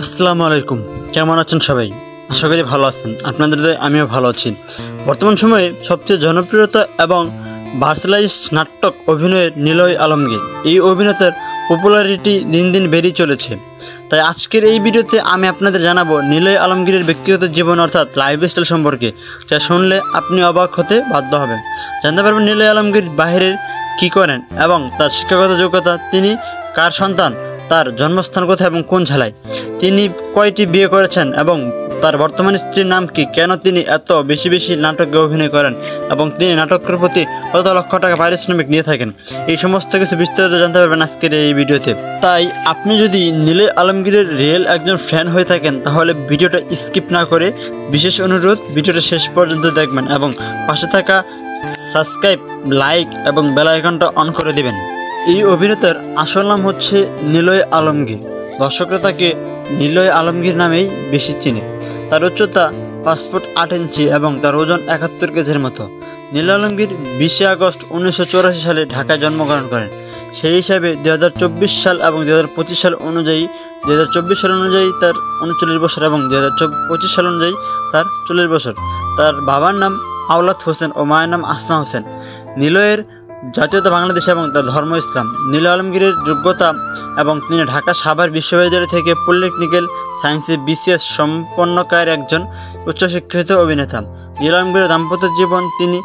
আসসালামু আলাইকুম। কেমন আছেন সবাই? আশা করি ভালো আছেন। আপনাদের দয়ায় আমিও ভালো আছি। বর্তমান সময়ে সবচেয়ে জনপ্রিয়তা এবং ভার্সেলাইজ নাটক অভিনয়ের নিলয় আলমগীর। এই অভিনেতার পপুলারিটি দিন দিন বেড়েই চলেছে। তাই আজকের এই ভিডিওতে আমি আপনাদের জানাবো নিলয় আলমগীরের ব্যক্তিগত জীবন অর্থাৎ লাইফস্টাইল সম্পর্কে, যা শুনলে আপনি অবাক হতে বাধ্য হবেন। জানতে পারবেন নিলয় আলমগীর বাহিরের কী করেন এবং তার শিক্ষাগত যোগ্যতা, তিনি কার সন্তান, তার জন্মস্থান কোথায় এবং কোন জেলায়, তিনি কয়টি বিয়ে করেছেন এবং তার বর্তমান স্ত্রীর নাম কি, কেন তিনি এত বেশি বেশি নাটকে অভিনয় করেন এবং তিনি নাটকের প্রতি কত লক্ষ টাকা পারিশ্রমিক নিয়ে থাকেন, এই সমস্ত কিছু বিস্তারিত জানতে পারবেন আজকের এই ভিডিওতে। তাই আপনি যদি নিলয় আলমগীরের রিয়েল একজন ফ্যান হয়ে থাকেন তাহলে ভিডিওটা স্কিপ না করে বিশেষ অনুরোধ ভিডিওটা শেষ পর্যন্ত দেখবেন এবং পাশে থাকা সাবস্ক্রাইব, লাইক এবং বেল আইকনটা অন করে দেবেন। এই অভিনেতার আসল নাম হচ্ছে নিলয় আলমগীর। দর্শকরা তাকে নিলয় আলমগীর নামেই বেশি চিনে। তার উচ্চতা 5 ফুট 8 ইঞ্চি এবং তার ওজন 71 কেজির মতো। নিলয় আলমগীর 20 আগস্ট 1984 সালে ঢাকায় জন্মগ্রহণ করেন। সেই হিসাবে 2024 সাল এবং 2025 সাল অনুযায়ী 2024 সাল অনুযায়ী তার 39 বছর এবং 2025 সাল অনুযায়ী তার 40 বছর। তার বাবার নাম আওলাদ হোসেন ও মায়ের নাম আসমা হোসেন। নিলয়ের জাতীয়তা বাংলাদেশ এবং তার ধর্ম ইসলাম। নিলয় আলমগীরের যোগ্যতা এবং তিনি ঢাকা সাভার বিশ্ববিদ্যালয় থেকে পলিটেকনিক্যাল সায়েন্সে BCS সম্পন্নকারী একজন উচ্চশিক্ষিত অভিনেতা। নিলয় আলমগীরের দাম্পত্য জীবন, তিনি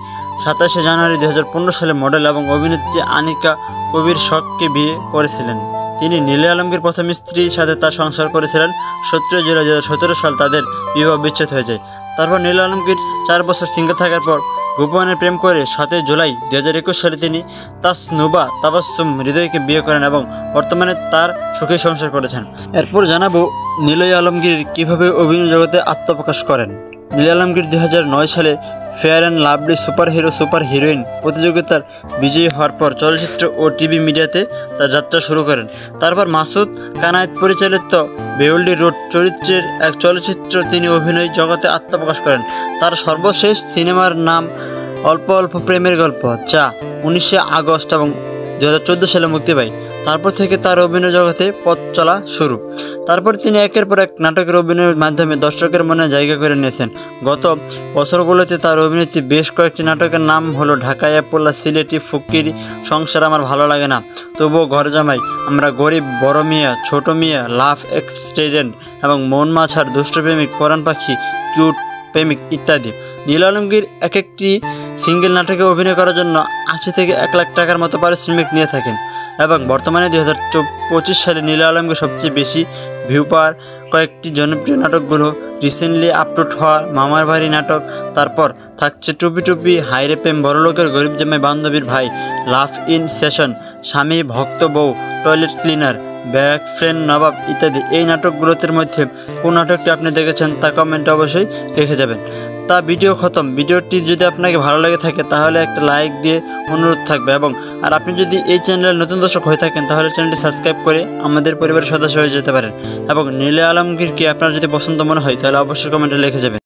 27 জানুয়ারি 2015 সালে মডেল এবং অভিনেত্রী আনিকা কবির শখকে বিয়ে করেছিলেন। তিনি নিলয় আলমগীর প্রথম স্ত্রীর সাথে তার সংসার করেছিলেন। 17 জুলাই 2017 সাল তাদের বিবাহ বিচ্ছেদ হয়ে যায়। তারপর নিলয় আলমগীর 4 বছর সিঙ্গেল থাকার পর গোপনে প্রেম করে 7 জুলাই 2021 সালে তিনি তাসনুবা তাবাসসুম হৃদয়কে বিয়ে করেন এবং বর্তমানে তার সুখে সংসার করেছেন। এরপর জানাবো নিলয় আলমগীর কীভাবে অভিনয় জগতে আত্মপ্রকাশ করেন। নিলয় আলমগীর 2009 সালে fair and lovely super hero super heroine প্রতিযোগিতার বিজয়ী হওয়ার পর চলচ্চিত্র ও টিভি মিডিয়াতে তার যাত্রা শুরু করেন। তারপর মাসুদ কানায়েত পরিচালিত বেওল্ডি রোড চরিত্রের এক চলচ্চিত্র তিনি অভিনয় জগতে আত্মপ্রকাশ করেন। তার সর্বশেষ সিনেমার নাম অল্প অল্প প্রেমের গল্প, যা 19 আগস্ট এবং 2014 সালে মুক্তি পায়। তারপর থেকে তার অভিনয় জগতে পথ চলা শুরু। তারপর তিনি একের পর এক নাটকের অভিনয়ের মাধ্যমে দর্শকের মনে জায়গা করে নিয়েছেন। গত বছরগুলোতে তার অভিনেত্রী বেশ কয়েকটি নাটকের নাম হলো ঢাকায় পোলা, সিলেটি, ফকিরি, সংসার আমার ভালো লাগে না, তবুও ঘর জামাই, আমরা গরিব, বড় মিয়া, ছোট মিয়া, লাভ এক্সিডেন্ট এবং মন মাছার, দুষ্ট প্রেমিক, পরাণ পাখি, কিউট প্রেমিক ইত্যাদি। নিলয় আলমগীর এক একটি সিঙ্গেল নাটকে অভিনয় করার জন্য 80 থেকে 1 লাখ টাকার মতো পারিশ্রমিক নিয়ে থাকেন এবং বর্তমানে 2025 সালে নিলয় আলমগীর সবচেয়ে বেশি ভিউ পাওয়ার কয়েকটি জনপ্রিয় নাটকগুলো রিসেন্টলি আপলোড হওয়া মামার বাড়ি নাটক, তারপর থাকছে টুপি টুপি, হাইরে প্রেম, বড়লোকের গরিব জামাই, বান্ধবীর ভাই, লাভ ইন সেশন, স্বামী ভক্ত বউ, টয়লেট ক্লিনার, ব্যাক ফ্রেন্ড নবাব ইত্যাদি। এই নাটকগুলোর মধ্যে কোন নাটকটি আপনি দেখেছেন তা কমেন্টে অবশ্যই লিখে যাবেন। তা ভিডিও খতম। ভিডিওটি যদি আপনাকে ভালো লাগে থাকে তাহলে একটা লাইক দিয়ে অনুরোধ থাকবে এবং আপনি যদি এই চ্যানেলের নতুন দর্শক হয়ে থাকেন তাহলে চ্যানেলটি সাবস্ক্রাইব করে আমাদের পরিবারের সদস্য হয়ে যেতে পারেন এবং নিলয় আলমগীরকে আপনার যদি পছন্দ মনে হয় তাহলে অবশ্যই কমেন্টে লিখে যাবেন।